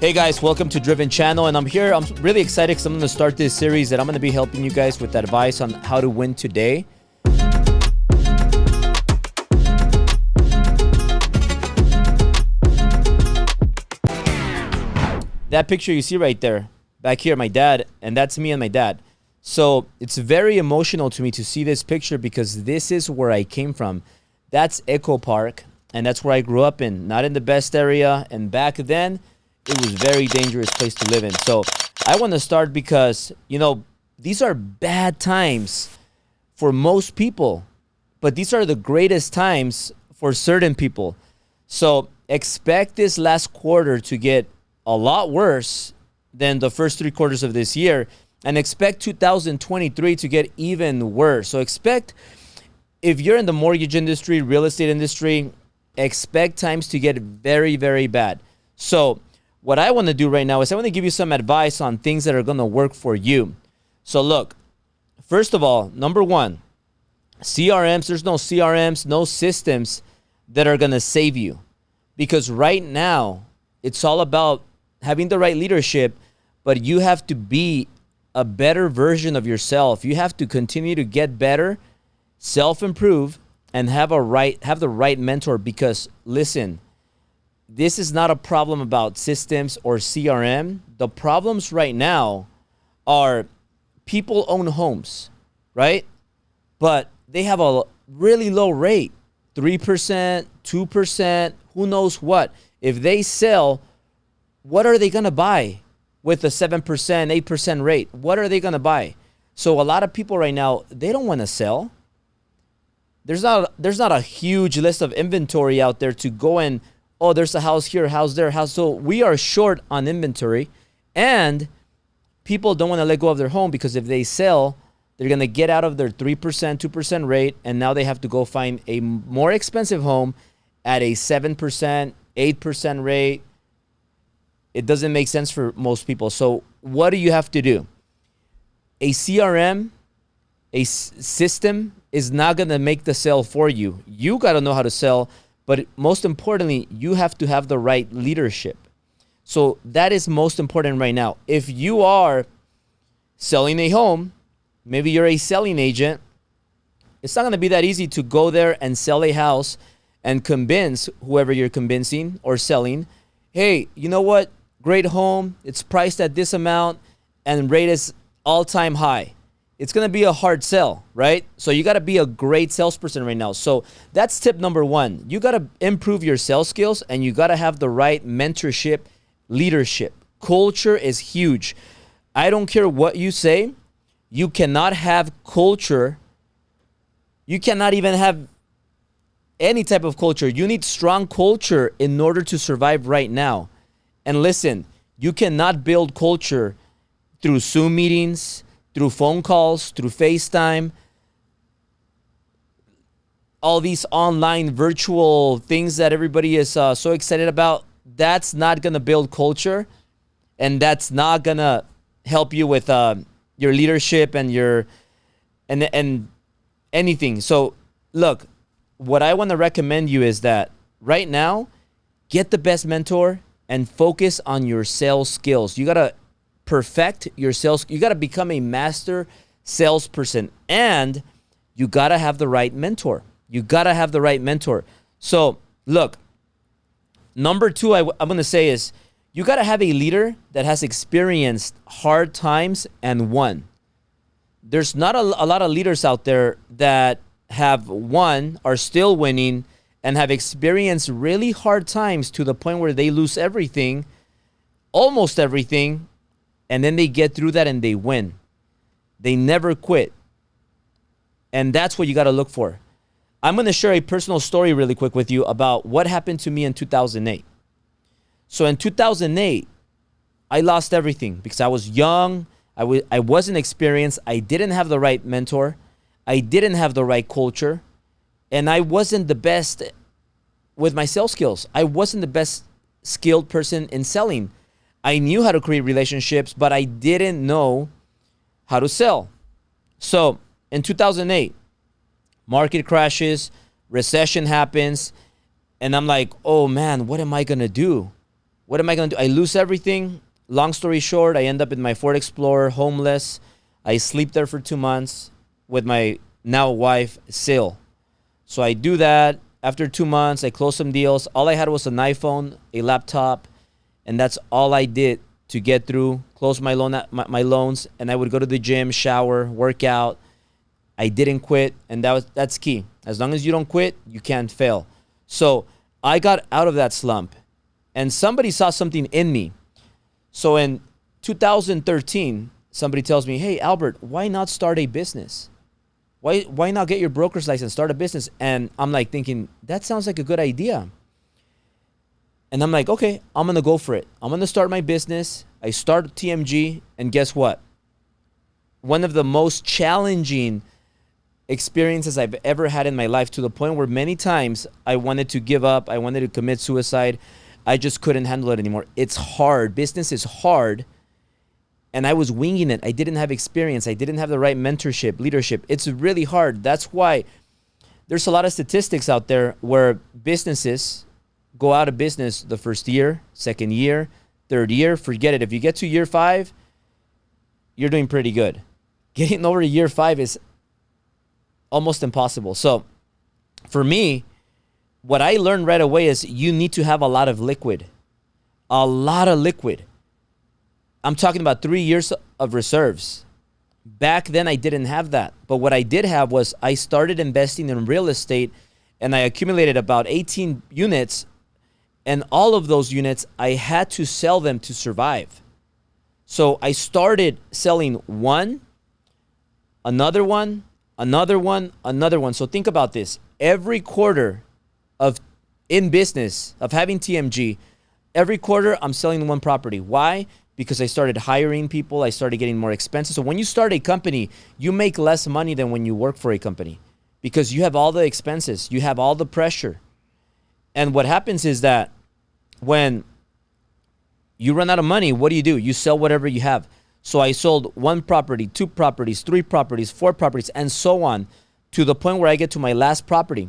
Hey guys, welcome to Driven Channel, and I'm here. I'm really excited because I'm going to start this series that I'm going to be helping you guys with advice on how to win today. That picture you see right there, back here, my dad, and that's me and my dad. So it's very emotional to me to see this picture because this is where I came from. That's Echo Park, and that's where I grew up in, not in the best area, and back then, it was a very dangerous place to live in. So I want to start because, these are bad times for most people, but these are the greatest times for certain people. So expect this last quarter to get a lot worse than the first 3 quarters of this year, and expect 2023 to get even worse. So expect, if you're in the mortgage industry, real estate industry, expect times to get very, very bad. So what I want to do right now is I want to give you some advice on things that are going to work for you. So look, first of all, number one, CRMs, there's no CRMs, no systems that are going to save you. Because right now, it's all about having the right leadership, but you have to be a better version of yourself. You have to continue to get better, self-improve, and have the right mentor. Because listen, this is not a problem about systems or CRM. The problems right now are people own homes, right? But they have a really low rate, 3%, 2%, who knows what. If they sell, what are they going to buy with a 7%, 8% rate? What are they going to buy? So a lot of people right now, they don't want to sell. There's not a huge list of inventory out there to go and, oh, there's a house here, a house there, a house. So we are short on inventory, and people don't want to let go of their home because if they sell, they're going to get out of their 3%, 2% rate, and now they have to go find a more expensive home at a 7%, 8% rate. It doesn't make sense for most people. So what do you have to do? A CRM, a system is not going to make the sale for you. You got to know how to sell. But most importantly, you have to have the right leadership. So that is most important right now. If you are selling a home, maybe you're a selling agent, it's not going to be that easy to go there and sell a house and convince whoever you're convincing or selling, hey, you know what? Great home. It's priced at this amount and rate is all-time high. It's going to be a hard sell, right? So you got to be a great salesperson right now. So that's tip number one. You got to improve your sales skills, and you got to have the right mentorship, leadership. Culture is huge. I don't care what you say. You cannot have culture. You cannot even have any type of culture. You need strong culture in order to survive right now. And listen, you cannot build culture through Zoom meetings, through phone calls, through FaceTime, all these online virtual things that everybody is so excited about. That's not going to build culture, and that's not going to help you with your leadership and your and anything. So look, what I want to recommend you is that right now, get the best mentor and focus on your sales skills. You got to perfect your sales. You got to become a master salesperson, and you got to have the right mentor. You got to have the right mentor. So look, number two, I'm going to say is you got to have a leader that has experienced hard times and won. There's not a lot of leaders out there that have won, are still winning, and have experienced really hard times to the point where they lose everything, almost everything, and then they get through that and they win. They never quit. And that's what you got to look for. I'm going to share a personal story really quick with you about what happened to me in 2008. So in 2008, I lost everything because I was young. I wasn't experienced. I didn't have the right mentor. I didn't have the right culture. And I wasn't the best with my sales skills. I wasn't the best skilled person in selling. I knew how to create relationships, but I didn't know how to sell. So in 2008, market crashes, recession happens, and I'm like, oh man, what am I going to do? what am I going to do? I lose everything. Long story short, I end up in my Ford Explorer, homeless. I sleep there for 2 months with my now wife, Sil. So I do that. After 2 months, I close some deals. All I had was an iPhone, a laptop, and that's all I did to get through, close my loans, and I would go to the gym, shower, work out. I didn't quit, and that's key. As long as you don't quit, you can't fail. So I got out of that slump, and somebody saw something in me. So in 2013, somebody tells me, hey, Albert, why not start a business? Why not get your broker's license, start a business? And I'm like thinking, that sounds like a good idea. And I'm like, okay, I'm going to go for it. I'm going to start my business. I start TMG, and guess what? One of the most challenging experiences I've ever had in my life, to the point where many times I wanted to give up. I wanted to commit suicide. I just couldn't handle it anymore. It's hard. Business is hard. And I was winging it. I didn't have experience. I didn't have the right mentorship, leadership. It's really hard. That's why there's a lot of statistics out there where businesses go out of business the first year, second year, third year. Forget it. If you get to year 5, you're doing pretty good. Getting over year 5 is almost impossible. So for me, what I learned right away is you need to have a lot of liquid. A lot of liquid. I'm talking about 3 years of reserves. Back then, I didn't have that. But what I did have was I started investing in real estate, and I accumulated about 18 units. And all of those units, I had to sell them to survive. So I started selling one, another one, another one, another one. So think about this. Every quarter in business, of having TMG, every quarter I'm selling one property. Why? Because I started hiring people. I started getting more expenses. So when you start a company, you make less money than when you work for a company, because you have all the expenses. You have all the pressure. And what happens is that when you run out of money, what do? You sell whatever you have. So I sold 1 property, 2 properties, 3 properties, 4 properties, and so on, to the point where I get to my last property.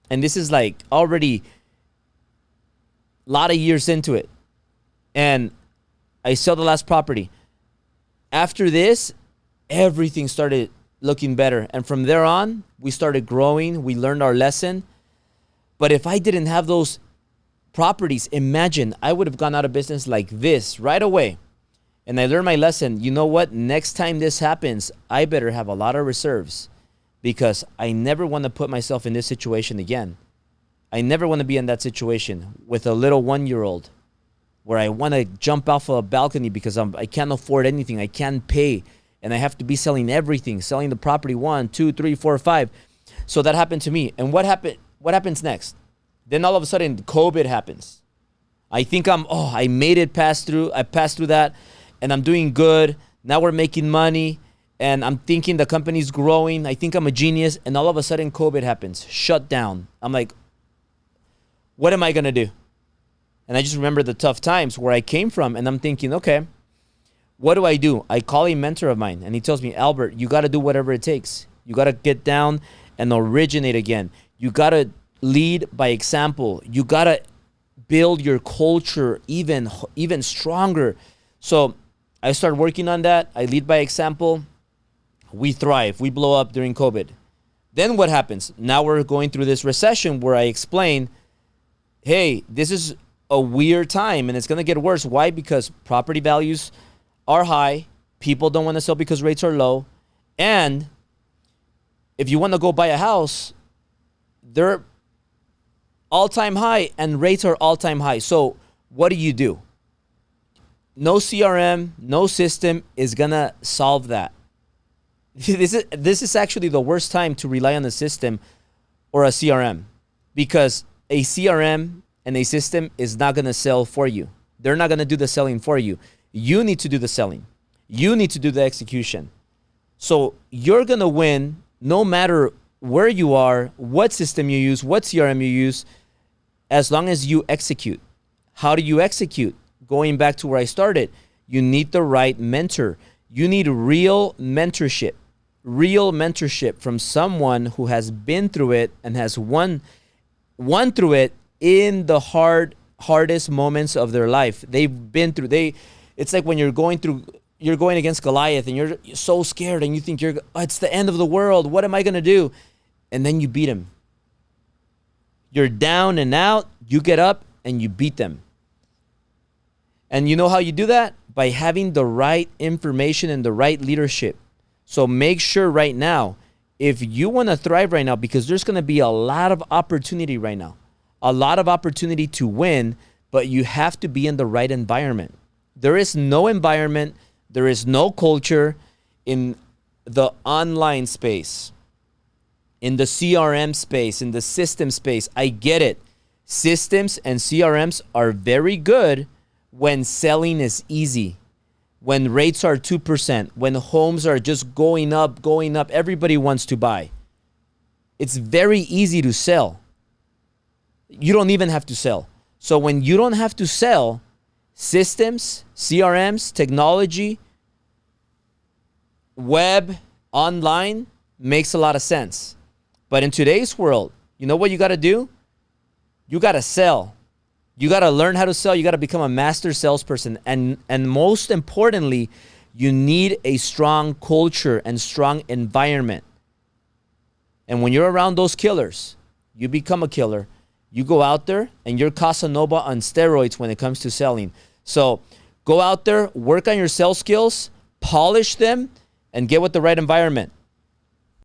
And this is like already a lot of years into it. And I sell the last property. After this, everything started looking better. And from there on, we started growing. We learned our lesson. But if I didn't have those properties, imagine I would have gone out of business like this right away. And I learned my lesson. You know what? Next time this happens, I better have a lot of reserves, because I never want to put myself in this situation again. I never want to be in that situation with a little 1-year-old where I want to jump off a balcony because I can't afford anything. I can't pay. And I have to be selling everything, selling the property 1, 2, 3, 4, 5. So that happened to me. And what happens next? Then all of a sudden, COVID happens. I think I made it past through. I passed through that, and I'm doing good. Now we're making money, and I'm thinking the company's growing. I think I'm a genius. And all of a sudden, COVID happens. Shut down. I'm like, what am I going to do? And I just remember the tough times where I came from, and I'm thinking, okay, what do? I call a mentor of mine, and he tells me, Albert, you got to do whatever it takes. You got to get down and originate again. You got to lead by example. You got to build your culture even stronger. So I started working on that. I lead by example. We thrive. We blow up during COVID. Then what happens? Now we're going through this recession where I explain, hey, this is a weird time, and it's going to get worse. Why? Because property values are high. People don't want to sell because rates are low. And if you want to go buy a house, they're all-time high, and rates are all-time high. So what do? No CRM, no system is going to solve that. This is actually the worst time to rely on a system or a CRM, because a CRM and a system is not going to sell for you. They're not going to do the selling for you. You need to do the selling. You need to do the execution. So you're going to win no matter where you are, what system you use, what CRM you use, as long as you execute. How do you execute? Going back to where I started, you need the right mentor. You need real mentorship from someone who has been through it and has won through it in the hard hardest moments of their life. They've been through, it's like when you're going against Goliath and you're so scared and you think it's the end of the world. What am I going to do? And then you beat him. You're down and out. You get up and you beat them. And you know how you do that? By having the right information and the right leadership. So make sure right now, if you want to thrive right now, because there's going to be a lot of opportunity right now, a lot of opportunity to win, but you have to be in the right environment. There is no environment, there is no culture in the online space, in the CRM space, in the system space. I get it. Systems and CRMs are very good when selling is easy, when rates are 2%, when homes are just going up, everybody wants to buy. It's very easy to sell. You don't even have to sell. So when you don't have to sell, systems, CRMs, technology, web, online makes a lot of sense. But in today's world, you know what you got to do? You got to sell. You got to learn how to sell. You got to become a master salesperson. And most importantly, you need a strong culture and strong environment. And when you're around those killers, you become a killer. You go out there and you're Casanova on steroids when it comes to selling. So go out there, work on your sales skills, polish them, and get with the right environment.